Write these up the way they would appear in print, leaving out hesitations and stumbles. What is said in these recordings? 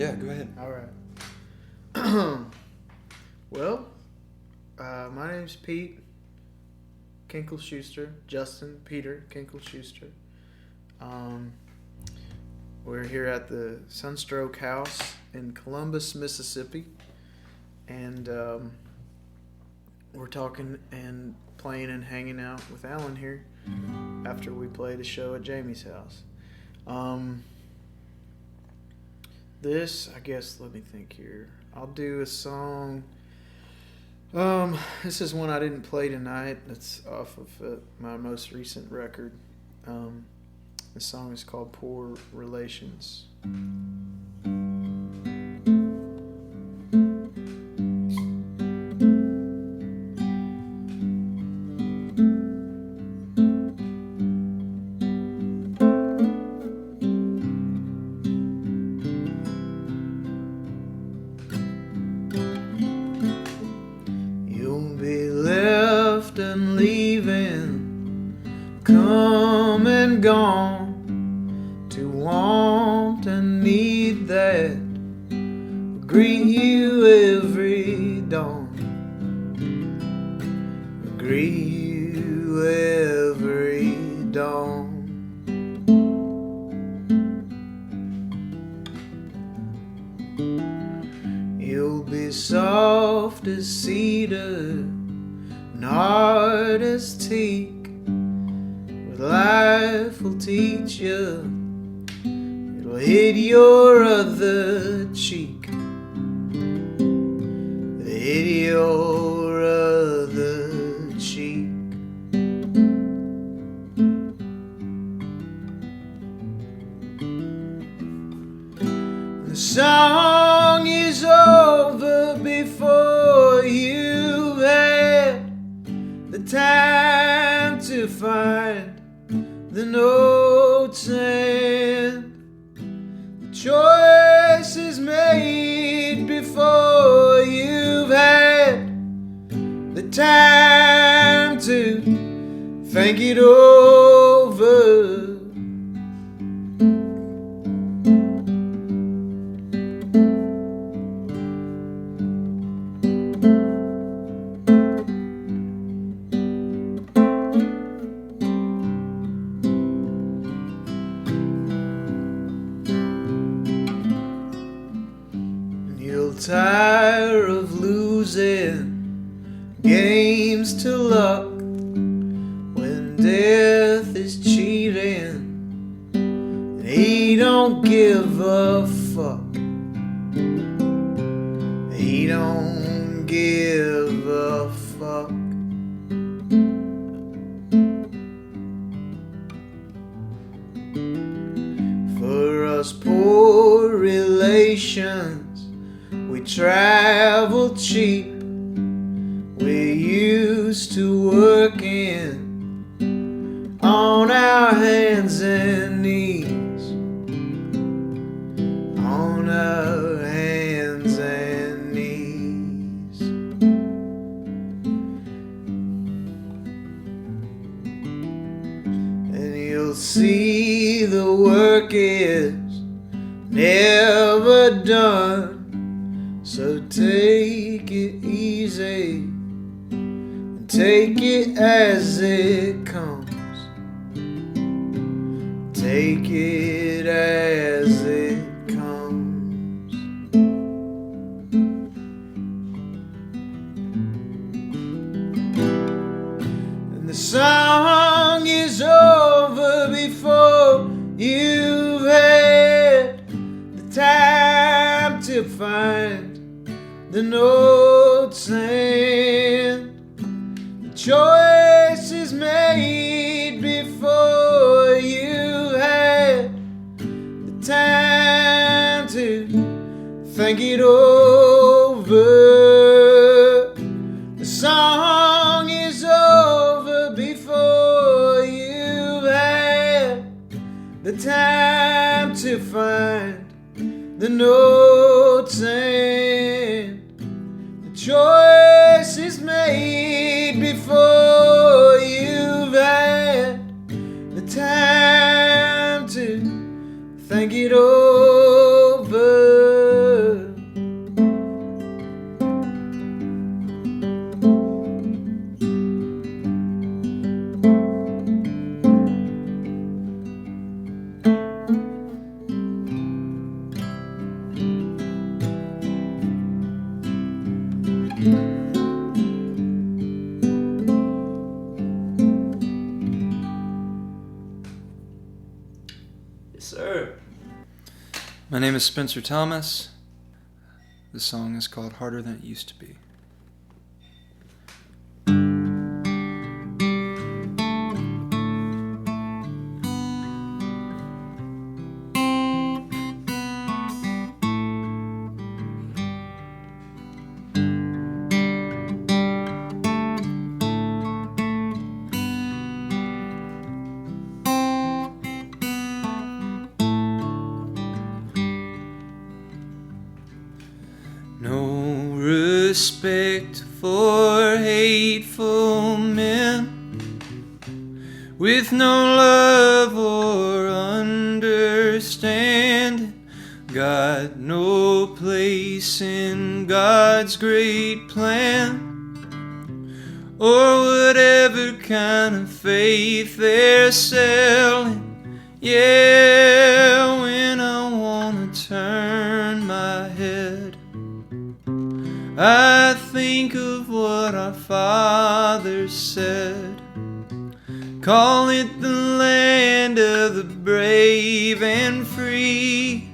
Yeah, go ahead. All right. Well, my name's Pete Kinkel-Schuster. Justin Peter Kinkel-Schuster. We're here at the Sunstroke House in Columbus, Mississippi. And we're talking and playing and hanging out with Alan here after we played a show at Jamie's house. I guess, let me think here. I'll do a song. This is one I didn't play tonight. It's off of my most recent record. The song is called Poor Relations. You'll be left and leaving, come and gone, to want and need that greet you every dawn, greet you every dawn. You'll be soft as cedar and hard as teak, but life will teach you. It'll hit your other cheek. Hit your other cheek. The song is over before you've had the time to find the notes, and the choice is made before you've had the time to think it over. You'll tire of losing games to luck when death is cheating and he don't give a fuck. He don't give a fuck. For us poor relations, we travel cheap. We're used to working on our hands and knees, on our hands and knees. And you'll see the work is never done. So take it easy and take it as it comes. Take it as it comes. And the song is over before you've had the time to find the notes, and the choice is made before you had the time to think it over. The song is over before you've had the time to find the notes, and the choice is made before you've had the time to think it over. My name is Spencer Thomas. The song is called Harder Than It Used to Be. No respect for hateful men, with no love or understanding. Got no place in God's great plan, or whatever kind of faith they're selling. Yeah, when I wanna turn my head, I think of what our Father said. Call it the land of the brave and free.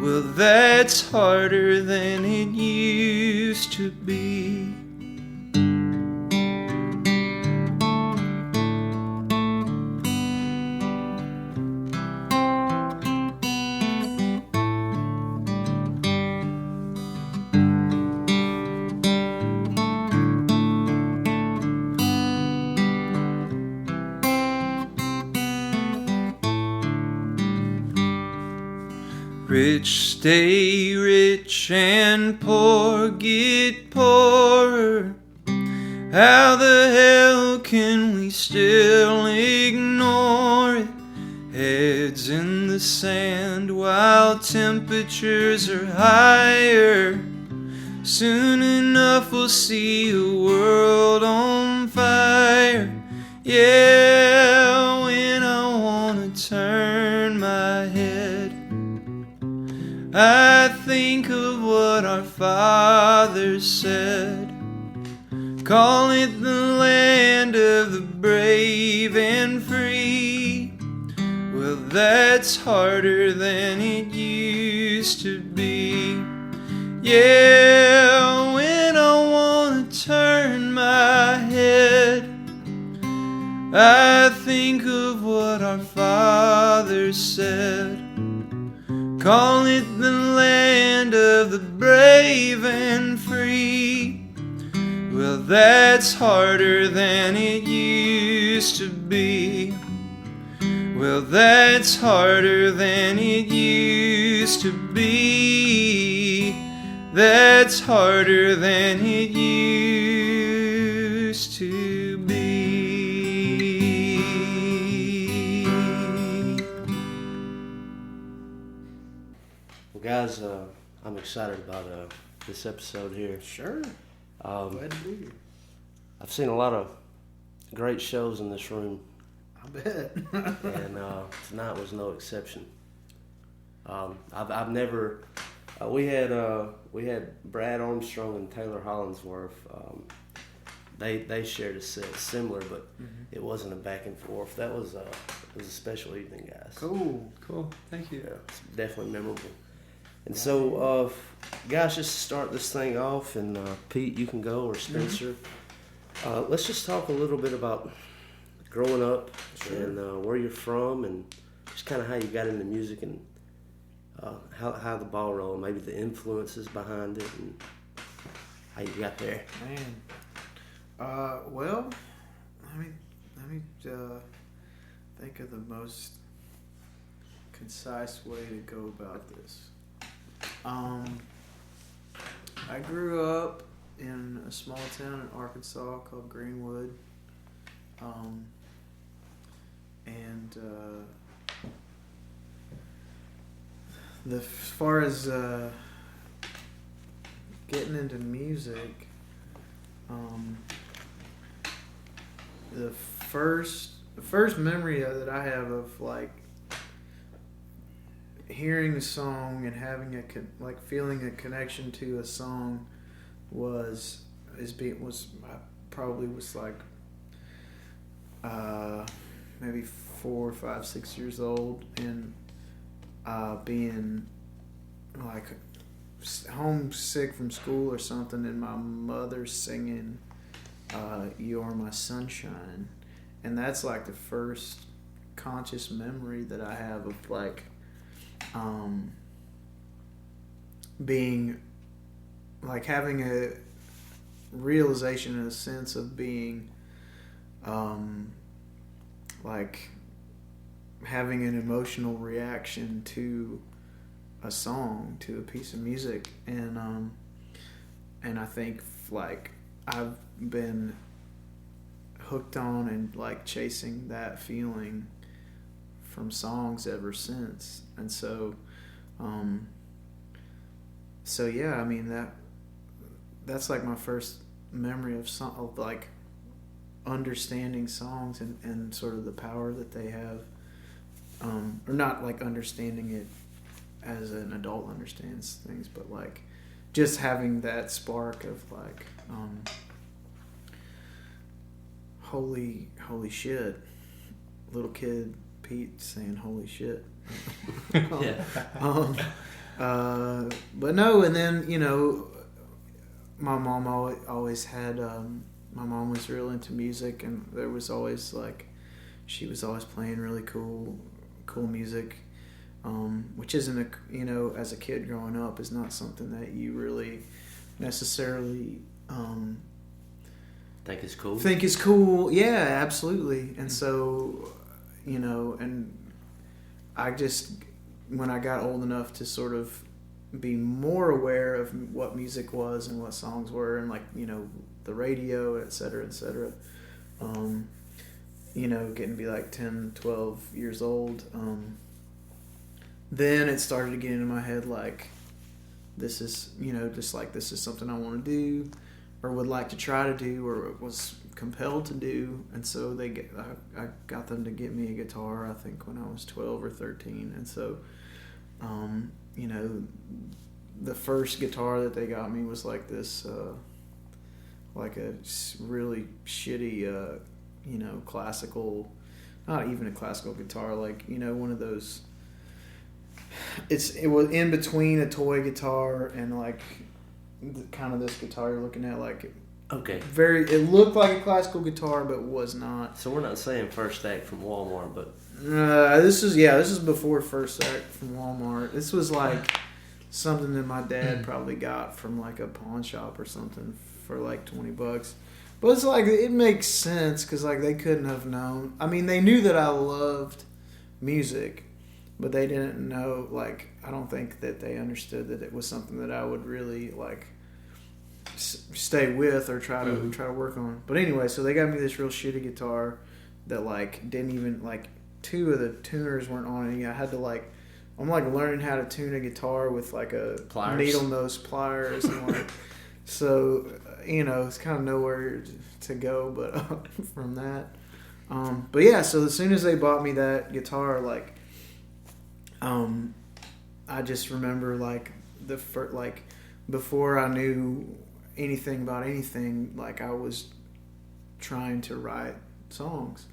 Well, that's harder than it used to be. Rich stay rich and poor get poorer. How the hell can we still ignore it? Heads in the sand while temperatures are higher. Soon enough we'll see a world on fire. Yeah, when I wanna turn my head, I think of what our Father said. Call it the land of the brave and free. Well, that's harder than it used to be. Yeah, when I wanna turn my head, I think of what our Father said. Call it the land of the brave and free. Well, that's harder than it used to be. Well, that's harder than it used to be. That's harder than it used to be. Well, guys, I'm excited about this episode here. Sure. Glad to be here. I've seen a lot of great shows in this room, I bet. and tonight was no exception. I've never. We had Brad Armstrong and Taylor Hollingsworth. They shared a set similar, but it wasn't a back and forth. It was a special evening, guys. Cool. Thank you. Yeah, it's definitely memorable. And so, guys, just to start this thing off, and Pete, you can go, or Spencer. Let's just talk a little bit about growing up and where you're from, and just kind of how you got into music, and how the ball rolled, maybe the influences behind it, and how you got there. Man. Well, let me think of the most concise way to go about this. I grew up in a small town in Arkansas called Greenwood, and as far as getting into music, the first memory that I have of like hearing a song and having feeling a connection to a song was maybe 4, 5, 6 years old, and being like homesick from school or something, and my mother's singing "You Are My Sunshine," and that's like the first conscious memory that I have of like being like having a realization and a sense of being like having an emotional reaction to a song, to a piece of music, and I think like I've been hooked on and like chasing that feeling from songs ever since. And so yeah, I mean that's like my first memory of like understanding songs and sort of the power that they have, or not like understanding it as an adult understands things, but like just having that spark of like holy shit, little kid Pete saying holy shit. Yeah. But no, and then my mom always had my mom was real into music, and there was always like she was always playing really cool music, which isn't as a kid growing up is not something that you really necessarily think is cool. Yeah, absolutely. And so and I just, when I got old enough to sort of be more aware of what music was and what songs were, and like the radio, et cetera, getting to be like 10, 12 years old, then it started to get into my head like this is just like this is something I want to do or would like to try to do or was compelled to do. And so I got them to get me a guitar, I think when I was 12 or 13. And so the first guitar that they got me was like this like a really shitty classical, not even a classical guitar, like one of those, it was in between a toy guitar and like kind of this guitar you're looking at, like okay, it looked like a classical guitar but was not. So we're not saying First Act from Walmart, but this is before First Act from Walmart. This was like something that my dad probably got from like a pawn shop or something for like $20. But it's like, it makes sense because like they couldn't have known. I mean, they knew that I loved music, but they didn't know, like, I don't think that they understood that it was something that I would really like stay with or try to work on. But anyway, so they got me this real shitty guitar that like didn't even, like, two of the tuners weren't on it. I had to like, I'm like learning how to tune a guitar with like a needle nose pliers and like, so it's kind of nowhere to go but from that. But yeah, so as soon as they bought me that guitar, like I just remember like like before I knew anything about anything, like I was trying to write songs,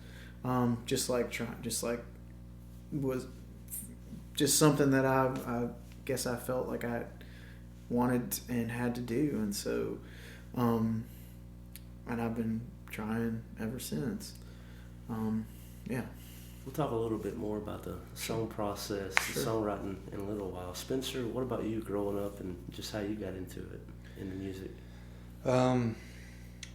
was just something that I guess I felt like I wanted and had to do. And so and I've been trying ever since. Yeah. We'll talk a little bit more about the song process, the songwriting in a little while. Spencer, what about you growing up and just how you got into it in the music?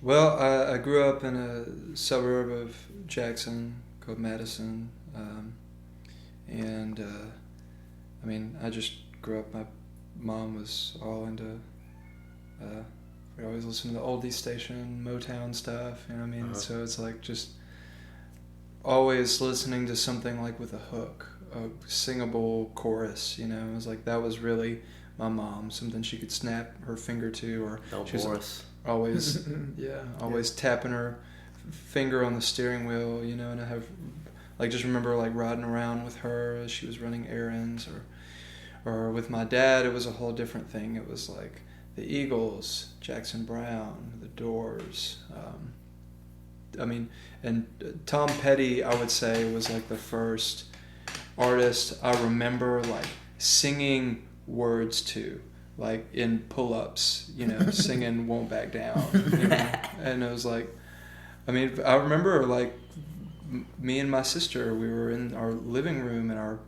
Well, I grew up in a suburb of Jackson called Madison, and I mean, I just grew up. My mom was all into. We always listened to the oldie station, Motown stuff. You know what I mean? Uh-huh. So it's like just always listening to something like with a hook, a singable chorus. It was like that was really my mom, something she could snap her finger to, or she was always always tapping her finger on the steering wheel. And I have like just remember like riding around with her as she was running errands, or with my dad. It was a whole different thing. It was like the Eagles, Jackson Browne, the Doors. And Tom Petty, I would say, was like the first artist I remember like singing words to, like in pull-ups, singing "Won't Back Down," and it was like, I mean, I remember like me and my sister, we were in our living room in our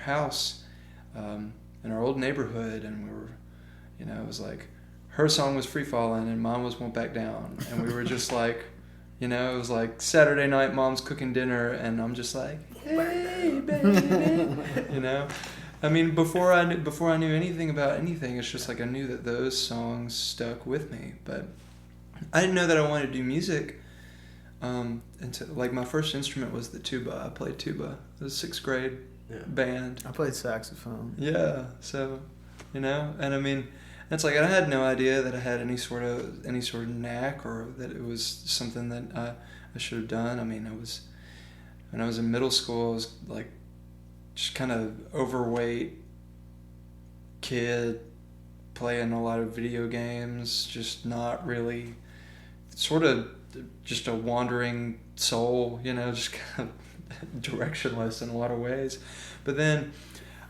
house, in our old neighborhood, and we were, it was like her song was "Free Fallin'" and mine was "Won't Back Down," and we were just like, it was like Saturday night, mom's cooking dinner, and I'm just like, "Hey, baby," I mean, before I knew anything about anything, it's just like I knew that those songs stuck with me, but I didn't know that I wanted to do music. Until, like, my first instrument was the tuba. I played tuba. It was 6th grade band. I played saxophone. Yeah, so and I mean, it's like I had no idea that I had any sort of knack, or that it was something that I should have done. I mean, when I was in middle school, I was like just kind of overweight kid playing a lot of video games, just not really, sort of just a wandering soul, just kind of directionless in a lot of ways. But then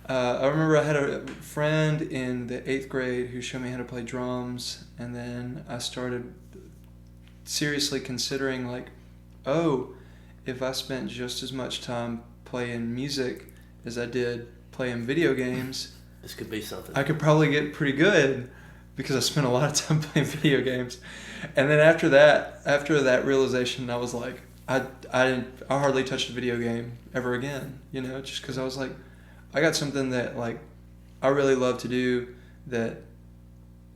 I remember I had a friend in the 8th grade who showed me how to play drums, and then I started seriously considering, like, oh, if I spent just as much time playing music as I did playing video games, this could be something. I could probably get pretty good, because I spent a lot of time playing video games. And then after that realization, I was like, I hardly touched a video game ever again, just because I was like, I got something that, like, I really love to do that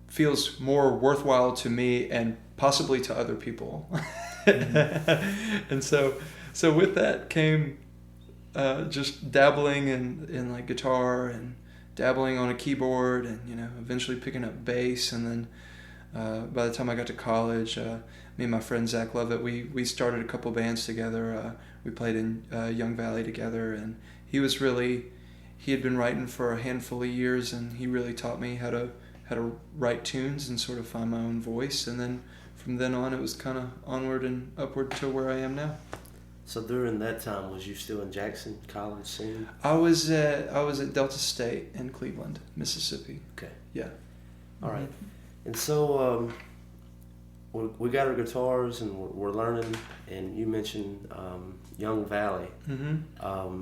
feels more worthwhile to me and possibly to other people. Mm-hmm. And so with that came just dabbling in like guitar, and dabbling on a keyboard, and eventually picking up bass. And then by the time I got to college, me and my friend Zach Lovett, we started a couple bands together. We played in Young Valley together, and he had been writing for a handful of years, and he really taught me how to write tunes and sort of find my own voice. And then from then on, it was kind of onward and upward to where I am now. So during that time, was you still in Jackson College scene? I was at Delta State in Cleveland, Mississippi. Okay. Yeah. All right. And so we got our guitars, and we're learning. And you mentioned Young Valley. Mm-hmm.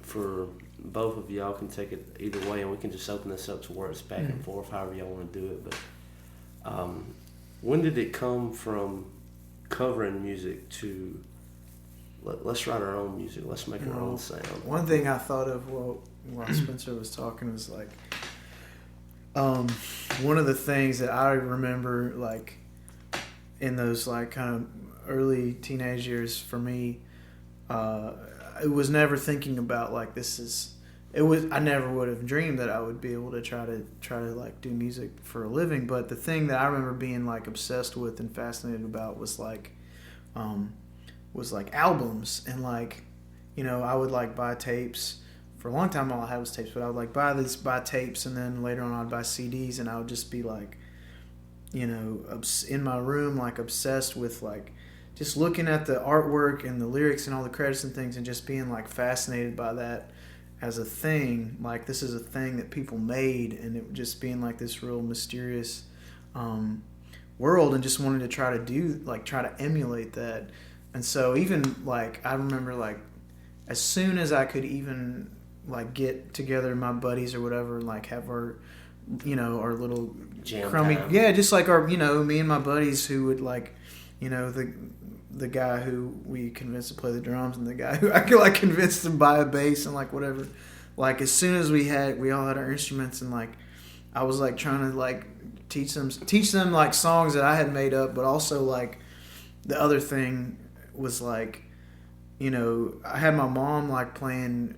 For both of y'all can take it either way, and we can just open this up to where it's back and forth, however y'all want to do it. But when did it come from covering music to let's write our own music, let's make our own sound? One thing I thought of while Spencer was talking was like, one of the things that I remember, like, in those like kind of early teenage years for me, it was never thinking about like I never would have dreamed that I would be able to try to like do music for a living. But the thing that I remember being like obsessed with and fascinated about was like albums. And like, I would like buy tapes. For a long time all I had was tapes, but I would like buy tapes, and then later on I'd buy CDs, and I would just be like, in my room, like obsessed with like just looking at the artwork and the lyrics and all the credits and things, and just being like fascinated by that as a thing. Like, this is a thing that people made, and it just being like this real mysterious world, and just wanted to try to emulate that. And so even like I remember like as soon as I could even like get together my buddies or whatever, like have our our little jam crummy time. Yeah, just like our me and my buddies who would like the guy who we convinced to play the drums, and the guy who I could like convince to buy a bass, and like whatever. Like as soon as we all had our instruments, and like I was like trying to like teach them like songs that I had made up, but also like the other thing was like, I had my mom like playing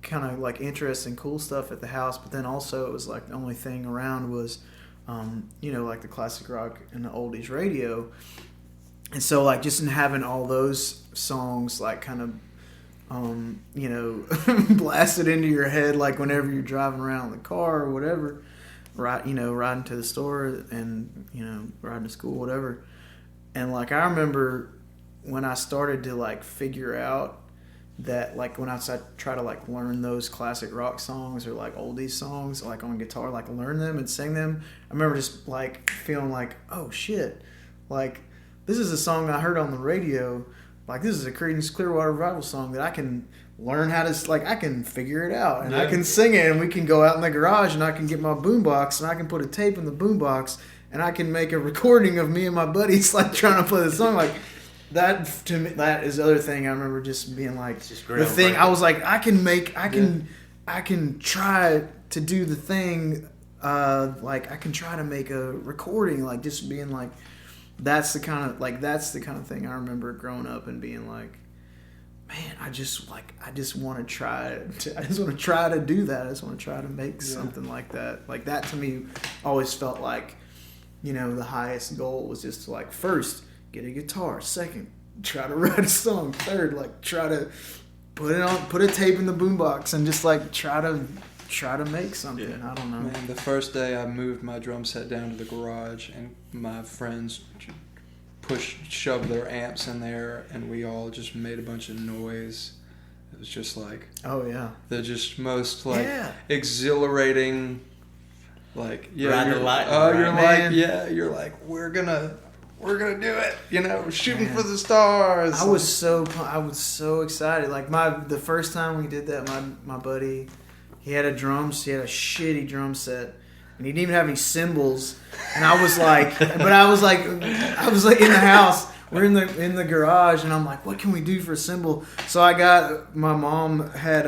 kind of like interesting cool stuff at the house, but then also it was like the only thing around was like the classic rock and the oldies radio. And so like just in having all those songs like kind of blasted into your head, like whenever you're driving around in the car or whatever, riding to the store and riding to school, whatever. And like I remember when I started to like figure out that like when I try to like learn those classic rock songs or like oldies songs like on guitar, like learn them and sing them, I remember just like feeling like, oh shit, like this is a song I heard on the radio, like this is a Creedence Clearwater Revival song that I can learn how to, like I can figure it out and I can sing it, and we can go out in the garage and I can get my boombox and I can put a tape in the boombox and I can make a recording of me and my buddies like trying to play the song. Like that to me, that is the other thing I remember just being like the thing. I was like, I can try to do the thing. Like I can try to make a recording. Like just being like, that's the kind of thing I remember growing up and being like, man, I just want to try to do that. I just want to try to make something like that. Like that to me always felt like, you know, the highest goal was just to like first get a guitar, second try to write a song, third like try to put a tape in the boombox and just like try to make something. I don't know. Man, the first day I moved my drum set down to the garage and my friends shoved their amps in there and we all just made a bunch of noise. It was just like, oh yeah, the just most like exhilarating, like you're like we're gonna do it, you know, shooting for the stars. I was so excited. Like the first time we did that, my buddy, he had a shitty drum set. And he didn't even have any cymbals, and I was like in the house. We're in the garage, and I'm like, what can we do for a cymbal? So my mom had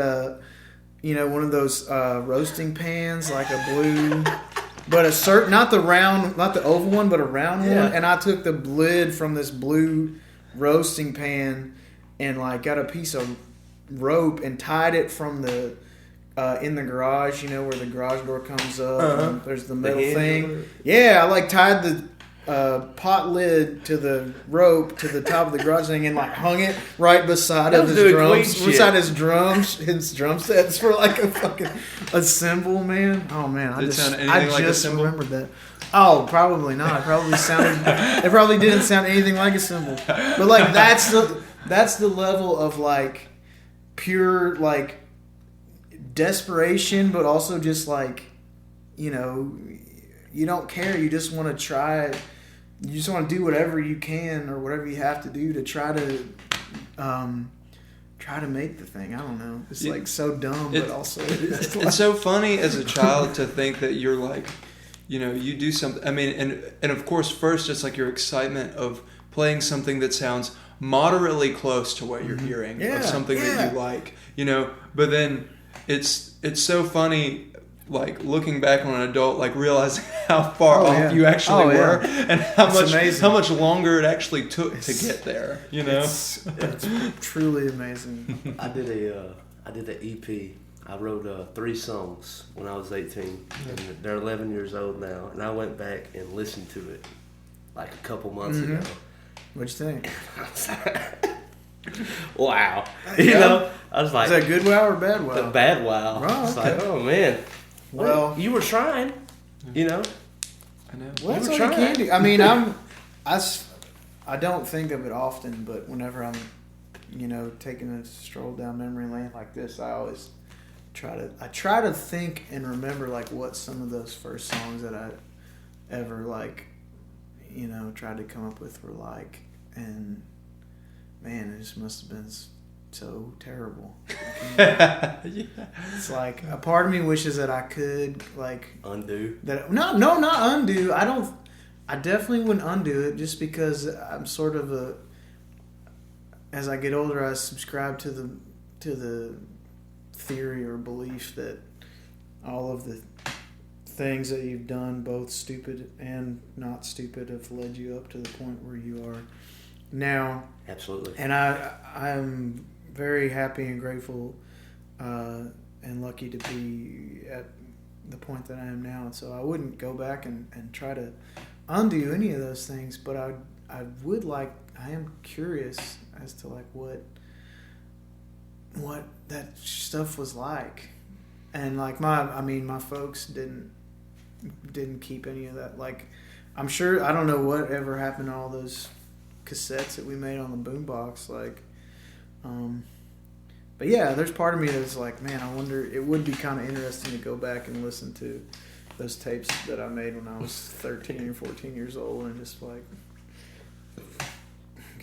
one of those roasting pans, like a blue, but not the oval one, but a round one. And I took the lid from this blue roasting pan and like got a piece of rope and tied it from the. In the garage, you know, where the garage door comes up, and there's the metal thing. Yeah, I like tied the pot lid to the rope to the top of the garage thing and like hung it right beside his drum sets for like a cymbal, man. Oh man, I just remembered that. Oh, probably not. It probably didn't sound anything like a cymbal. But like that's the level of like pure like desperation, but also just like, you know, you don't care. You just want to try. You just want to do whatever you can or whatever you have to do to try to make the thing. I don't know. It's like so dumb, but also it's so funny as a child to think that you're like, you know, you do something. I mean, and of course, first it's like your excitement of playing something that sounds moderately close to what you're hearing of something that you like, you know, but then. It's so funny, like looking back on an adult, like realizing how far off you actually were, and how much longer it actually took to get there. You know, it's truly amazing. I did an EP. I wrote 3 songs when I was 18, and they're 11 years old now. And I went back and listened to it like a couple months ago. What'd you think? Wow. You know, I was like, is that good wow or bad wow? The bad wow. Oh, it's like, oh man. Well, you were trying, you know. I know. Well, that's all you can do. I mean, I don't think of it often, but whenever I'm, you know, taking a stroll down memory lane like this, I always try to think and remember like what some of those first songs that I ever like, you know, tried to come up with were like, and man, it just must have been so terrible. It's like a part of me wishes that I could like undo that. No, not undo. I definitely wouldn't undo it just because I'm sort of as I get older, I subscribe to the theory or belief that all of the things that you've done, both stupid and not stupid, have led you up to the point where you are now. Absolutely. And I'm very happy and grateful and lucky to be at the point that I am now. And so I wouldn't go back and try to undo any of those things, but I would like, I am curious as to like what that stuff was like. And like my folks didn't keep any of that. Like, I'm sure, I don't know what ever happened to all those cassettes that we made on the boombox. Like, but yeah, there's part of me that's like, man, I wonder. It would be kind of interesting to go back and listen to those tapes that I made when I was 13 or 14 years old, and just like,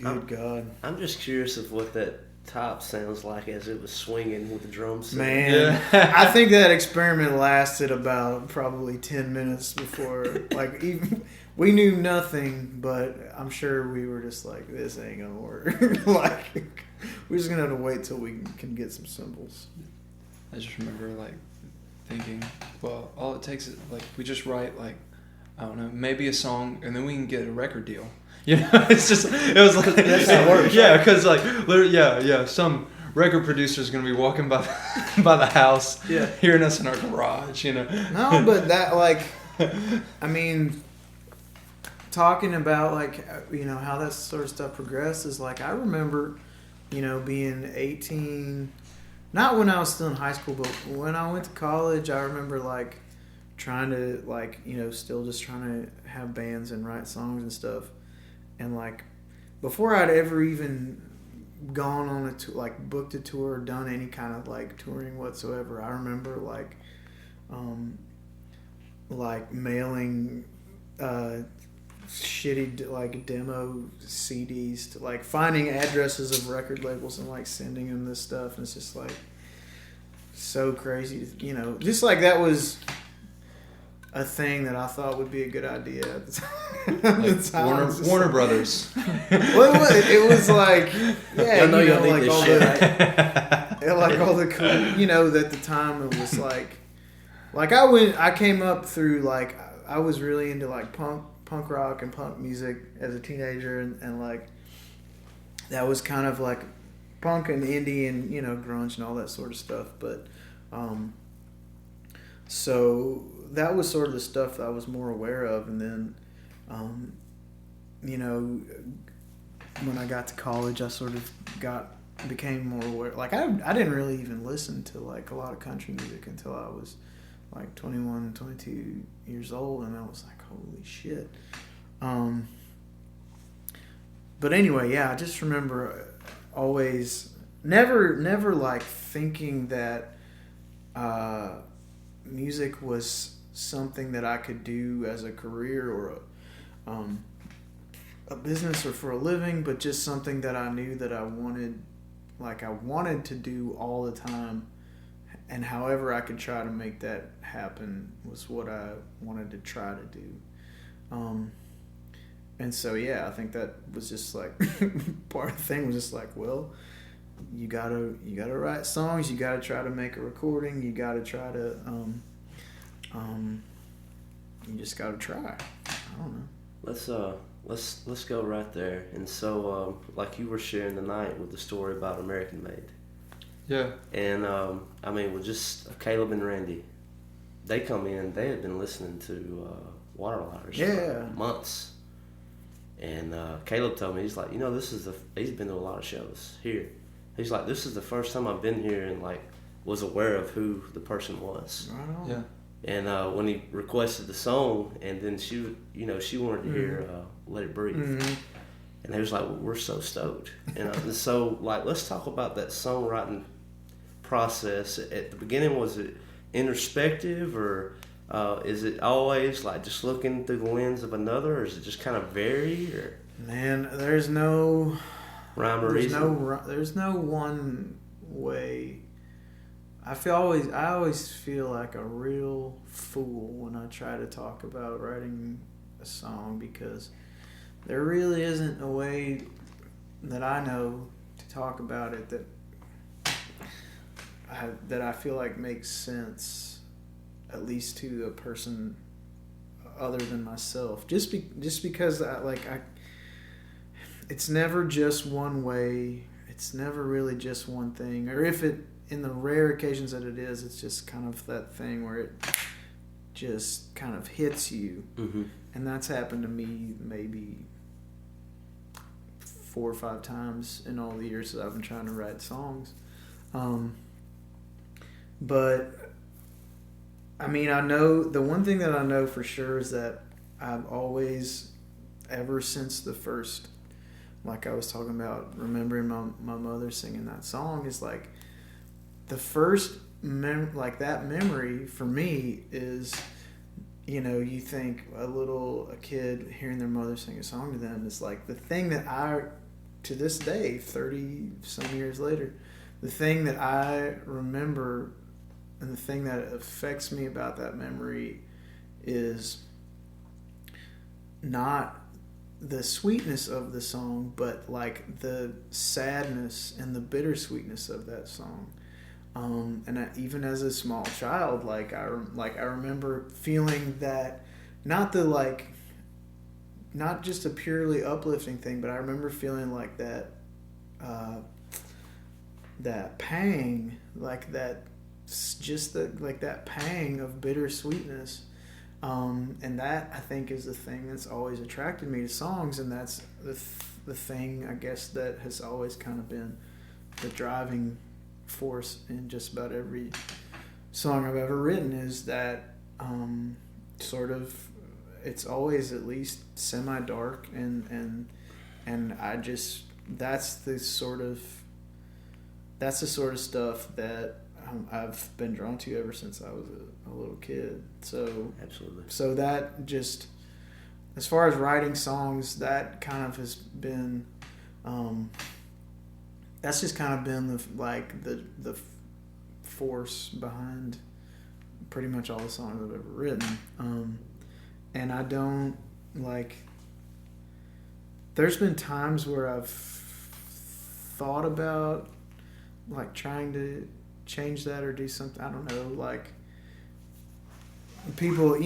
God. I'm just curious of what that top sounds like as it was swinging with the drums. Man, I think that experiment lasted about probably 10 minutes before, like, even we knew nothing, but I'm sure we were just like, this ain't gonna work. Like, we're just gonna have to wait till we can get some cymbals. I just remember like thinking, well, all it takes is like we just write like, I don't know, maybe a song, and then we can get a record deal. You know, it's just, it was like, that's how it works. Yeah, because like, literally, yeah, some record producer's gonna be walking by by the house, hearing us in our garage, you know. No, but that, like, I mean, talking about like, you know, how that sort of stuff progresses. Like, I remember, you know, being 18, not when I was still in high school, but when I went to college, I remember like trying to, like, you know, still just trying to have bands and write songs and stuff. And like, before I'd ever even gone on a tour, like booked a tour or done any kind of like touring whatsoever, I remember like mailing shitty like demo CDs to, like, finding addresses of record labels and like sending them this stuff, and it's just like so crazy, you know, just like that was a thing that I thought would be a good idea at the time. Like Warner Brothers. Well, it was like, yeah, you know, like all shit. like all the cool, you know, at the time it was like I came up through, like, I was really into like punk rock and punk music as a teenager, and like that was kind of like punk and indie and, you know, grunge and all that sort of stuff, but so that was sort of the stuff that I was more aware of. And then you know, when I got to college, I sort of became more aware. Like, I didn't really even listen to like a lot of country music until I was like 21, 22 years old, and I was like, holy shit. But anyway, yeah, I just remember always never like thinking that music was something that I could do as a career or a business or for a living, but just something that I knew that I wanted to do all the time, and however I could try to make that happen was what I wanted to try to do. And so, yeah, I think that was just like part of the thing was just like, well, you gotta write songs, you gotta try to make a recording, you gotta try to you just gotta try. I don't know. Let's go right there. And so like you were sharing tonight with the story about American Made. Yeah. And I mean, with just Caleb and Randy, they come in, they had been listening to Waterlighters for months. And Caleb told me, he's like, you know, he's been to a lot of shows here. He's like, this is the first time I've been here and like was aware of who the person was. Right on. Yeah. And when he requested the song, and then she wanted to hear "Let It Breathe," and they was like, well, "We're so stoked." And so, like, let's talk about that songwriting process. At the beginning, was it introspective, or is it always like just looking through the lens of another, or is it just kind of varied? Or man, there's no rhyme or reason. There's no one way. I always feel like a real fool when I try to talk about writing a song, because there really isn't a way that I know to talk about it that I feel like makes sense, at least to a person other than myself. Just because it's never just one way. It's never really just one thing, or if it. In the rare occasions that it is, it's just kind of that thing where it just kind of hits you. Mm-hmm. And that's happened to me maybe 4 or 5 times in all the years that I've been trying to write songs. But I mean, I know the one thing that I know for sure is that I've always, ever since the first, like I was talking about, remembering my mother singing that song, is like, the first like that memory for me is, you think a kid hearing their mother sing a song to them is like the thing that to this day, 30 some years later, the thing that I remember and the thing that affects me about that memory is not the sweetness of the song, but like the sadness and the bittersweetness of that song. And even as a small child, I remember feeling that, not just a purely uplifting thing, but I remember feeling like that pang, that pang of bittersweetness. And that, I think, is the thing that's always attracted me to songs, and that's the thing, I guess, that has always kind of been the driving force in just about every song I've ever written, is that it's always at least semi-dark, and I just, that's the sort of stuff that I've been drawn to ever since I was a little kid. So absolutely. So that just, as far as writing songs, that kind of has been, that's just kind of been the force behind pretty much all the songs I've ever written. And I don't there's been times where I've thought about trying to change that or do something. I don't know, people,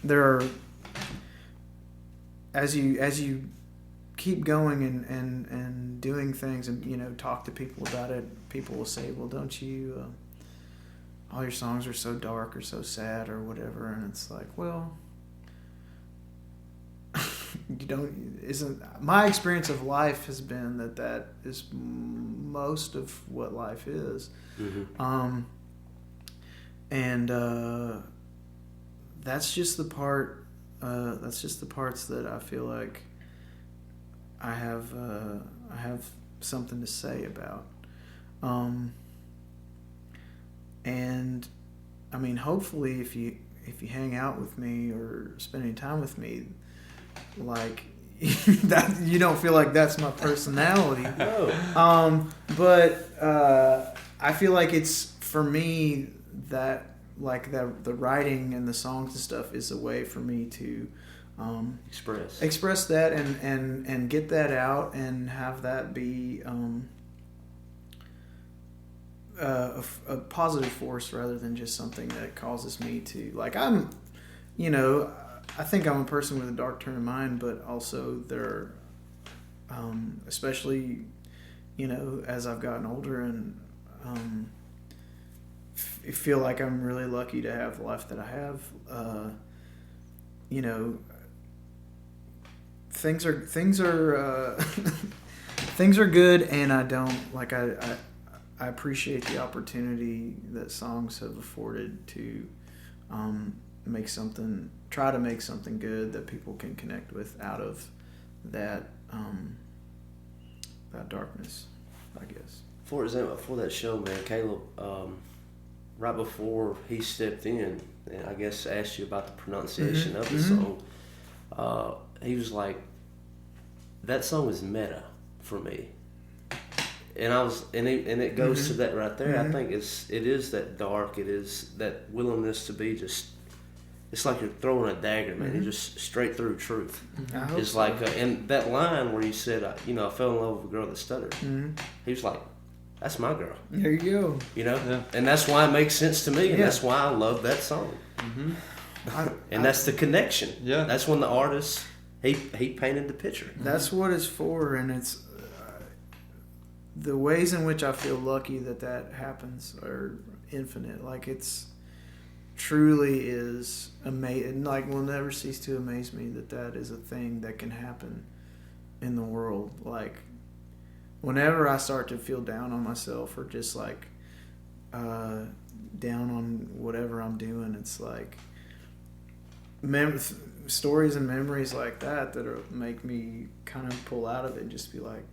there are, as you keep going and doing things and talk to people about it, people will say, well, don't you all your songs are so dark or so sad or whatever, and it's like, well, my experience of life has been that is most of what life is. Mm-hmm. And that's just the parts that I feel like I have something to say about. And I mean, hopefully if you hang out with me or spend any time with me, that you don't feel like that's my personality. No. But I feel like it's, for me, that the writing and the songs and stuff is a way for me to express that and get that out and have that be a positive force rather than just something that causes me to, I think I'm a person with a dark turn of mind, but also there are, especially, as I've gotten older and feel like I'm really lucky to have the life that I have, things are things are good, and I don't I appreciate the opportunity that songs have afforded to try to make something good that people can connect with out of that darkness, I guess. For example, for that show, man, Caleb, right before he stepped in, and I guess asked you about the pronunciation of the song, he was like, "That song is meta for me," and it goes to that right there. I think it is that dark. It is that willingness to be just. It's like you're throwing a dagger, man. You're just straight through truth. It's so. And that line where you said, I fell in love with a girl that stuttered. He was like, that's my girl. There you go. Yeah. And that's why it makes sense to me, and that's why I love that song. That's the connection. Yeah. That's when the artist he painted the picture. That's what it's for, and it's the ways in which I feel lucky that happens are infinite. It's truly is amazing. Will never cease to amaze me that is a thing that can happen in the world. Whenever I start to feel down on myself or just down on whatever I'm doing, it's stories and memories like that make me kind of pull out of it and just be like,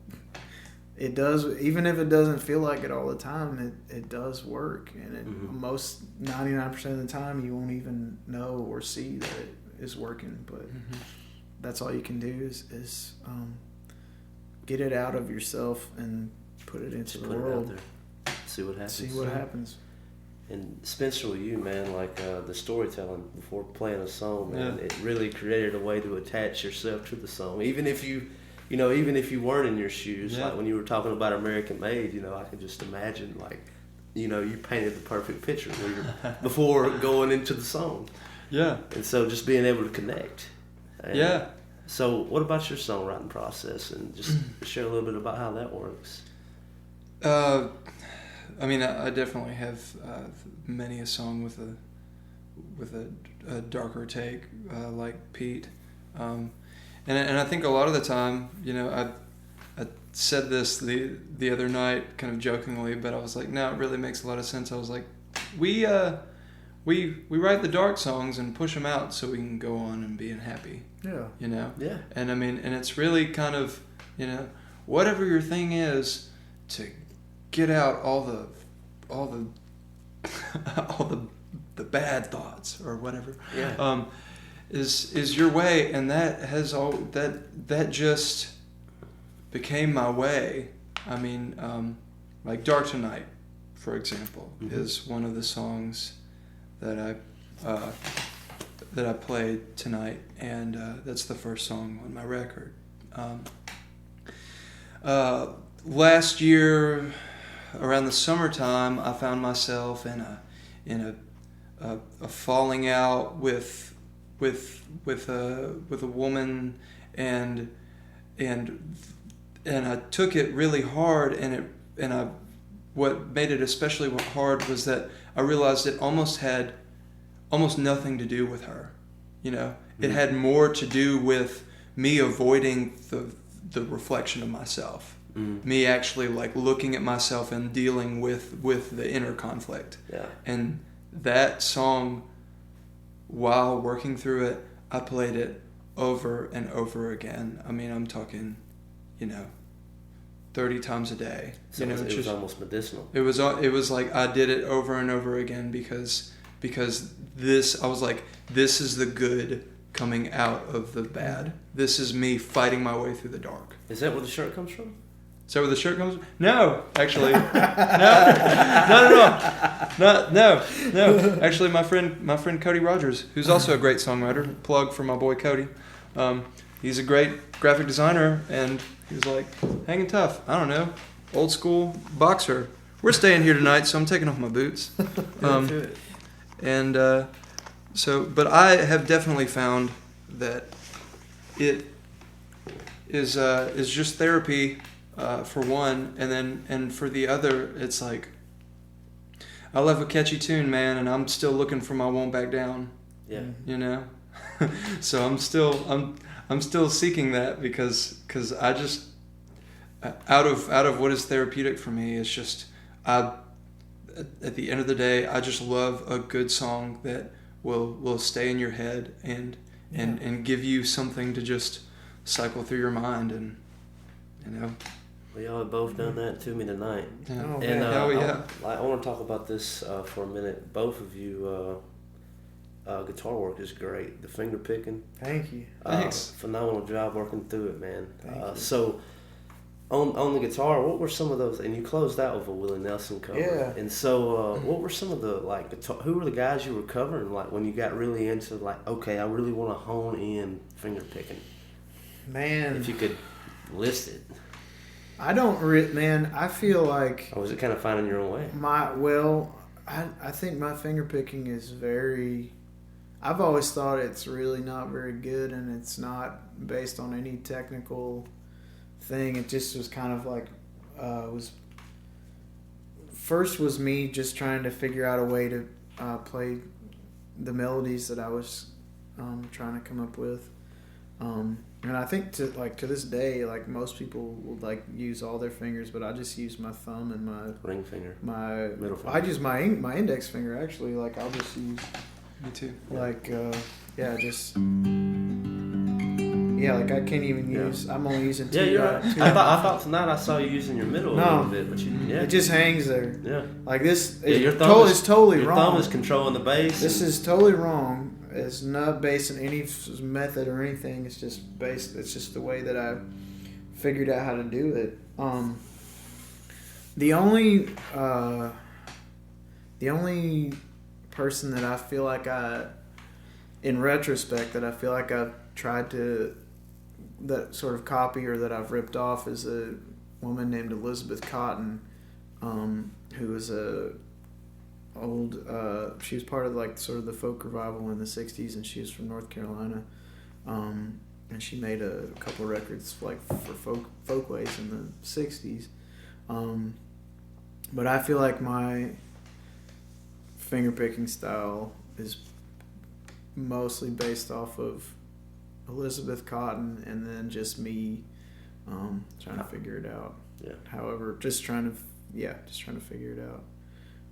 it does, even if it doesn't feel like it all the time, it does work. And it, most 99% of the time, you won't even know or see that it is working. But that's all you can do is get it out of yourself and put it into the world. It out there. See what happens. And Spencer, with you, man, like the storytelling before playing a song, man, it really created a way to attach yourself to the song. Even if you weren't in your shoes, like when you were talking about American Made, I could just imagine, like, you painted the perfect picture before going into the song. Yeah. And so just being able to connect. And so what about your songwriting process, and just share a little bit about how that works? I mean, I definitely have many a song with a darker take, like Pete, and I think a lot of the time, I said this the other night, kind of jokingly, but I was like, no, it really makes a lot of sense. I was like, we write the dark songs and push them out so we can go on and be happy. Yeah. Yeah. And I mean, and it's really kind of, whatever your thing is, to get out all the bad thoughts or whatever. Yeah. Is your way, and that just became my way. I mean, like Dark Tonight, for example, is one of the songs that I played tonight, and that's the first song on my record. Last year, around the summertime, I found myself in a falling out with a woman, and I took it really hard, and what made it especially hard was that I realized it almost had nothing to do with her. It had more to do with me avoiding the reflection of myself. Me actually like looking at myself and dealing with the inner conflict. Yeah. And that song, while working through it, I played it over and over again. I mean, I'm talking, 30 times a day. So it was almost medicinal. It was like I did it over and over again because I was like, this is the good coming out of the bad. This is me fighting my way through the dark. Is that where the shirt comes from? Is that where the shirt comes from? No, actually. No. Actually, my friend Cody Rogers, who's also a great songwriter, plug for my boy Cody. He's a great graphic designer, and he was like, hanging tough. I don't know, old school boxer. We're staying here tonight, so I'm taking off my boots. But I have definitely found that it is just therapy. For one, and for the other, it's like, I love a catchy tune, man, and I'm still looking for my Won't Back Down. Yeah. So I'm still seeking that because I just out of what is therapeutic for me is just at the end of the day, I just love a good song that will stay in your head and give you something to just cycle through your mind, and Well, y'all have both done that to me tonight. Yeah. Oh, and I want to talk about this for a minute. Both of you, guitar work is great. The finger picking. Thank you. Thanks. Phenomenal job working through it, man. Thank you. So, on the guitar, what were some of those? And you closed out with a Willie Nelson cover. Yeah. And so, what were some of the guitar? Who were the guys you were covering? Like when you got really into okay, I really want to hone in finger picking. Man, if you could list it. I don't, man. I feel like. Or was it kind of finding your own way? I think my finger picking is very. I've always thought it's really not very good, and it's not based on any technical thing. It just was kind of like was me just trying to figure out a way to play the melodies that I was trying to come up with. And I think to this day, most people will use all their fingers, but I just use my thumb and my ring finger, my middle finger. I use my index finger actually. I'll just use. Me too. Just. Yeah, like I can't even use. I'm only using two. Yeah, you're right. two I thought tonight I saw you using your middle a little bit, but it just hangs there. Yeah. Like this. Your thumb is totally your wrong. Your thumb is controlling the bass. This is totally wrong. It's not based on any method or anything. It's just based. It's just the way that I figured out how to do it. The only person that I feel like in retrospect, that I feel like I've tried to that sort of copy or that I've ripped off is a woman named Elizabeth Cotton, who was she was part of like sort of the folk revival in the 60s, and she was from North Carolina, and she made a couple records like for folkways in the 60s, but I feel like my fingerpicking style is mostly based off of Elizabeth Cotton, and then just me trying to figure it out. Yeah. However, just trying to figure it out,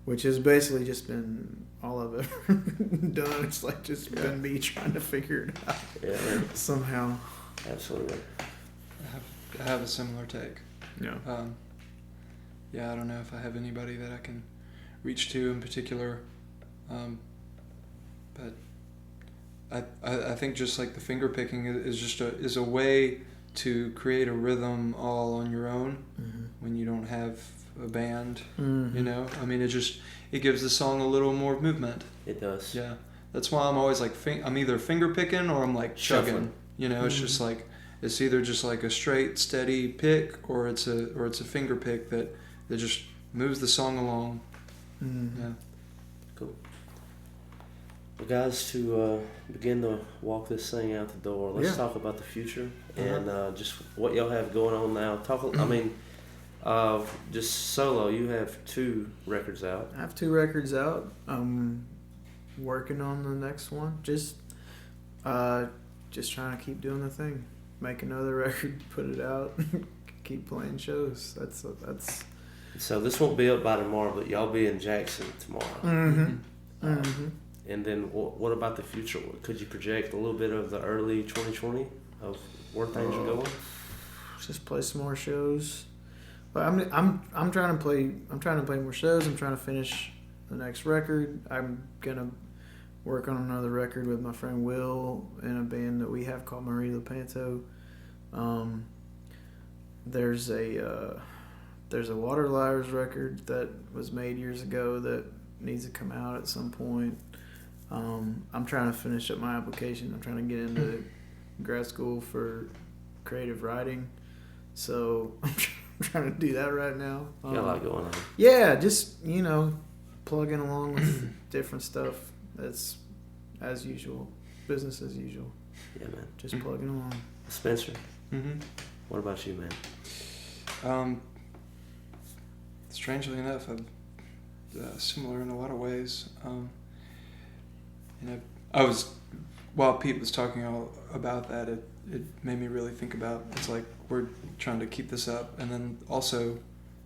which has basically just been all I've ever done. It's like just been me trying to figure it out. Yeah, man. Somehow. Absolutely. I have a similar take. Yeah. Yeah, I don't know if I have anybody that I can reach to in particular, but I think just like the finger picking is a way to create a rhythm all on your own when you don't have a band. Mm-hmm. You know, I mean, it gives the song a little more movement. It does. Yeah, that's why I'm always like I'm either finger picking or I'm like chugging. Shuffling. You know, it's just like it's either just like a straight steady pick or it's a finger pick that just moves the song along. Mm-hmm. Yeah. Cool. Well, guys, to begin to walk this thing out the door, let's talk about the future and just what y'all have going on now. Just solo, you have 2 records out. I have 2 records out. I'm working on the next one. Just trying to keep doing the thing. Make another record, put it out, keep playing shows. That's. So this won't be up by tomorrow, but y'all be in Jackson tomorrow. Mm-hmm. Mm-hmm. And then what about the future? Could you project a little bit of the early 2020 of where things are going? Just play some more shows. But I'm trying to play. I'm trying to play more shows. I'm trying to finish the next record. I'm gonna work on another record with my friend Will in a band that we have called Marie Lepanto. There's a Water Liars record that was made years ago that needs to come out at some point. I'm trying to finish up my application. I'm trying to get into grad school for creative writing, so I'm trying to do that right now. Got a lot going on. Yeah, just plugging along with different stuff. That's as usual, business as usual. Yeah, man. Just plugging along. Spencer, Mm-hmm. what about you, man? Strangely enough, I'm similar in a lot of ways. While Pete was talking all about that, it made me really think about, it's like we're trying to keep this up and then also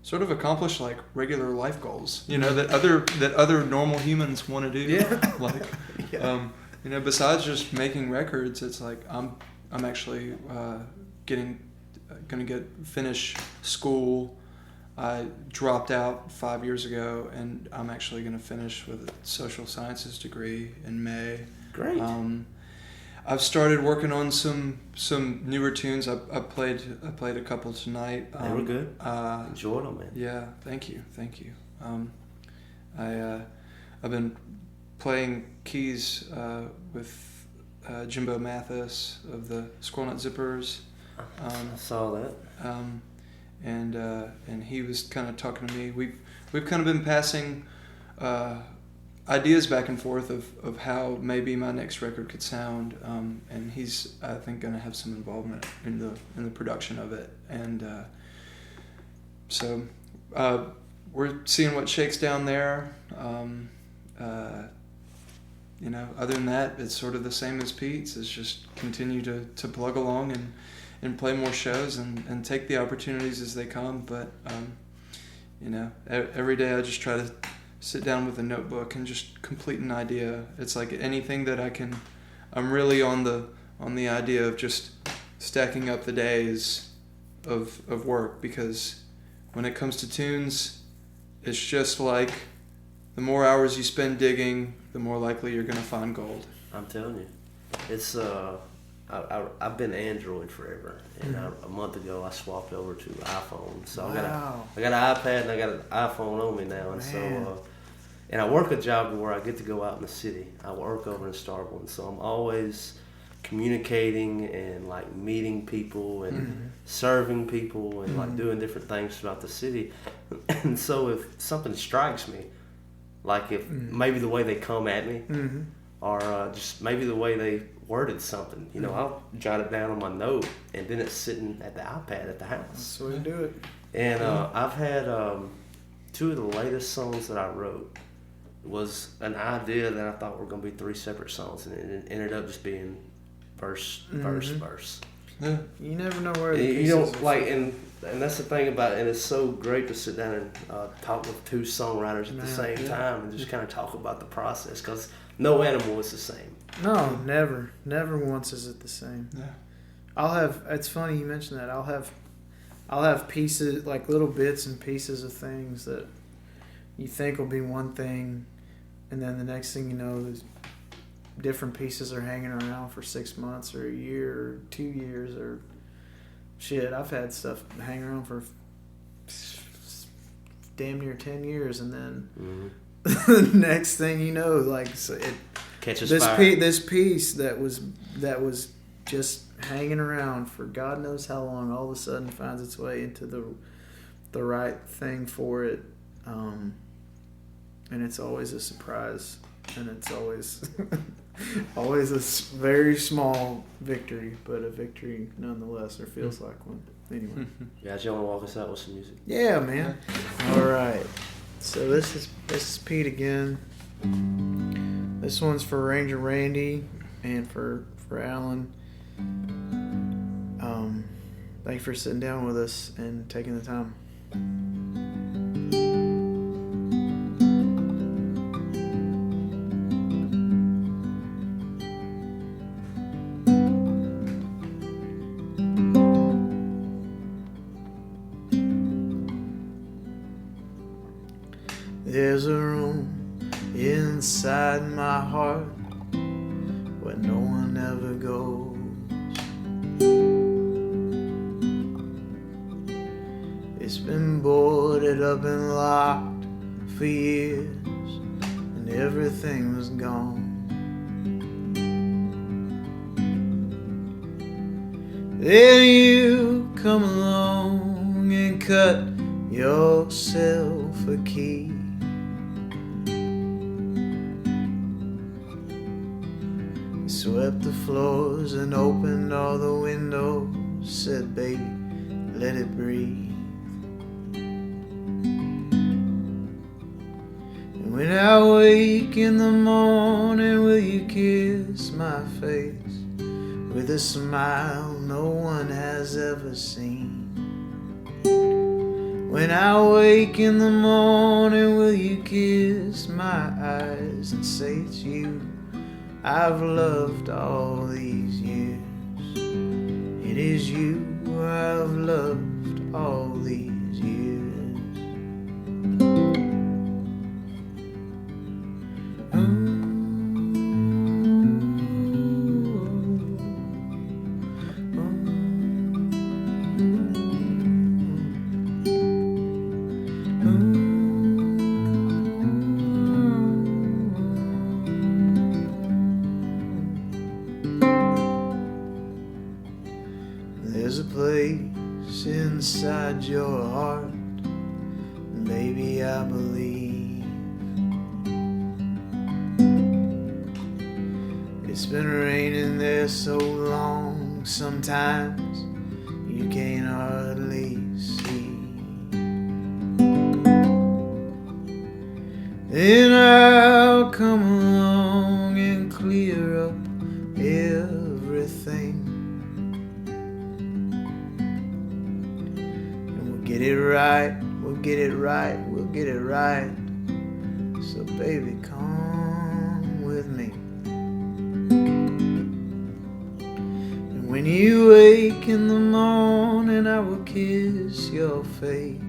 sort of accomplish like regular life goals, that other normal humans want to do. Yeah. Like, Yeah. Besides just making records, it's like I'm actually gonna finish school. I dropped out 5 years ago, and I'm actually going to finish with a social sciences degree in May. Great. I've started working on some newer tunes. I played a couple tonight. They were good. Enjoyed them, man. Yeah, thank you. I've been playing keys with Jimbo Mathis of the Squirrel Nut Zippers. I saw that. And he was kind of talking to me. We've kind of been passing ideas back and forth of how maybe my next record could sound. And he's, I think, going to have some involvement in the production of it. And so we're seeing what shakes down there. Other than that, it's sort of the same as Pete's. It's just continue to plug along and play more shows and take the opportunities as they come. But, every day I just try to sit down with a notebook and just complete an idea. It's like anything that I'm really on the idea of just stacking up the days of work, because when it comes to tunes, it's just like the more hours you spend digging, the more likely you're going to find gold. I'm telling you, it's I've been Android forever, and a month ago I swapped over to iPhone. So Wow. I got an iPad and I got an iPhone on me now, and so and I work a job where I get to go out in the city. I work over in Starkville, and so I'm always communicating and like meeting people and serving people and like doing different things throughout the city. And so if something strikes me, like if maybe the way they come at me, or just maybe the way they worded something, you know, I'll jot it down on my note, and then it's sitting at the iPad at the house. That's the way to do it. And I've had two of the latest songs that I wrote was an idea that I thought were going to be 3 separate songs, and it ended up just being verse, verse. Yeah. You never know where the You pieces don't are like, and that's the thing about it, and it's so great to sit down and talk with 2 songwriters at the same time and just kind of talk about the process, because no animal is the same. No, never once is it the same. Yeah. It's funny you mentioned that. I'll have pieces, like little bits and pieces of things that you think will be one thing, and then the next thing you know, there's different pieces are hanging around for 6 months or a year or 2 years or shit. I've had stuff hang around for damn near 10 years, and then the next thing you know, like it Catches this fire. this piece that was just hanging around for God knows how long, all of a sudden finds its way into the right thing for it, and it's always a surprise, and it's always always a very small victory, but a victory nonetheless, or feels like one. Anyway. Guys, you want to walk us out with some music? Yeah, man. All right. So this is Pete again. This one's for Ranger Randy and for Alan. Thanks for sitting down with us and taking the time. There's a room inside my heart where no one ever goes. It's been boarded up and locked for years, and everything was gone. Then you come along and cut yourself a key. Swept the floors and opened all the windows. Said, baby, let it breathe. And when I wake in the morning, will you kiss my face with a smile no one has ever seen? When I wake in the morning, will you kiss my eyes and say it's you I've loved all these years? It is you I've loved all these years. There's a place inside your heart, baby, I believe. It's been raining there so long, sometimes you can't hardly see. Then I'll come along and clear up everything. Get it right, we'll get it right, we'll get it right. So baby, come with me. And When you wake in the morning, I will kiss your face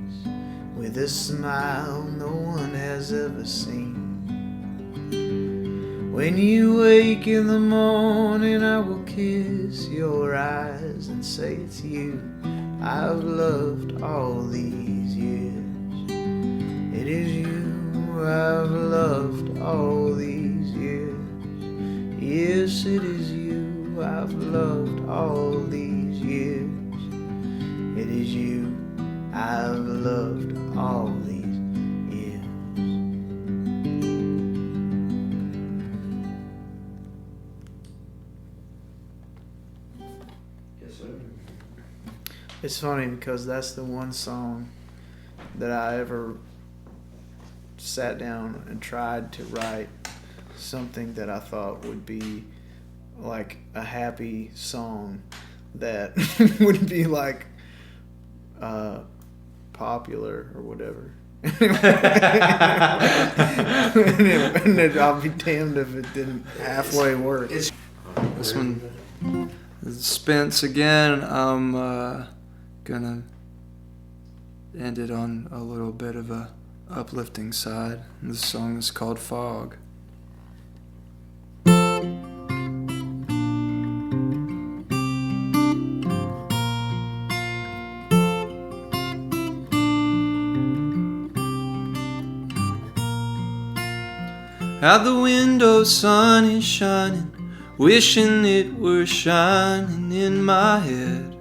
with a smile no one has ever seen. When you wake in the morning, I will kiss your eyes and say it's you I've loved all these years. It is you I've loved all these years. Yes, it is you I've loved all these years. It is you I've loved all these years. Yes, sir. It's funny because that's the one song that I ever sat down and tried to write something that I thought would be like a happy song that would be like popular or whatever. and I'll be damned if it didn't halfway work. This one is Spence again. I'm gonna end it on a little bit of a uplifting side. This song is called Fog. Out the window, sun is shining, wishing it were shining in my head.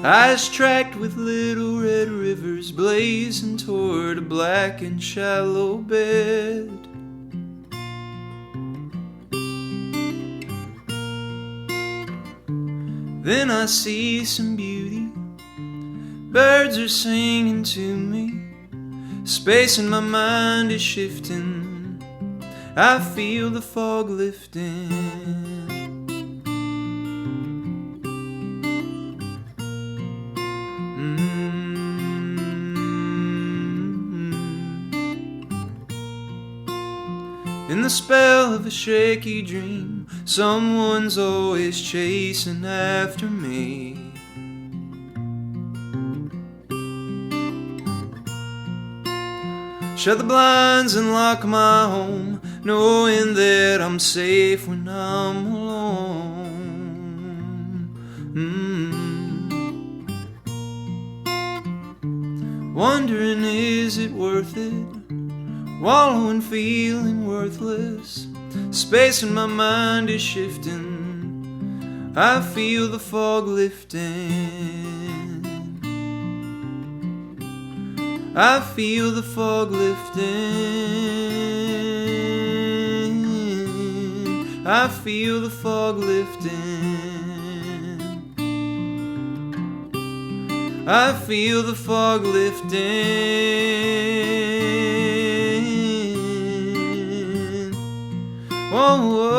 Eyes tracked with little red rivers blazing toward a black and shallow bed. Then I see some beauty. Birds are singing to me. Space in my mind is shifting. I feel the fog lifting. In the spell of a shaky dream, someone's always chasing after me. Shut the blinds and lock my home, knowing that I'm safe when I'm alone. Wondering, is it worth it? Wallowing, feeling worthless. Space in my mind is shifting. I feel the fog lifting. I feel the fog lifting. I feel the fog lifting. I feel the fog lifting. Whoa, whoa.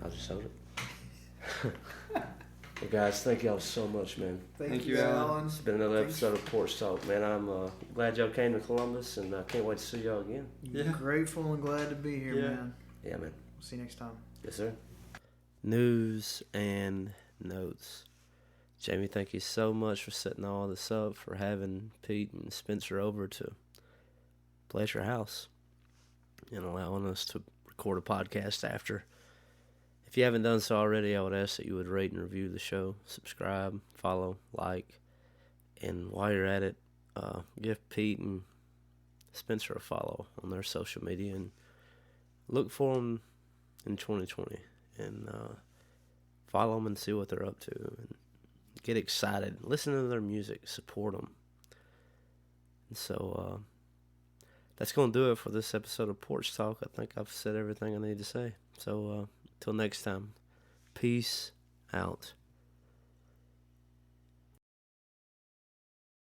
I just held it. Well, guys, thank y'all so much, man. Thank you, Alan. It's been another episode of Porch Talk, man. I'm glad y'all came to Columbus, and I can't wait to see y'all again. Yeah. Grateful and glad to be here, man. Yeah, man. See you next time. Yes, sir. News and notes. Jamie, thank you so much for setting all this up, for having Pete and Spencer over to play at your house and allowing us to record a podcast after. If you haven't done so already, I would ask that you would rate and review the show, subscribe, follow, like, and while you're at it, give Pete and Spencer a follow on their social media and look for them in 2020 and follow them and see what they're up to and get excited. Listen to their music, support them. And so that's going to do it for this episode of Porch Talk. I think I've said everything I need to say. So, till next time, peace out.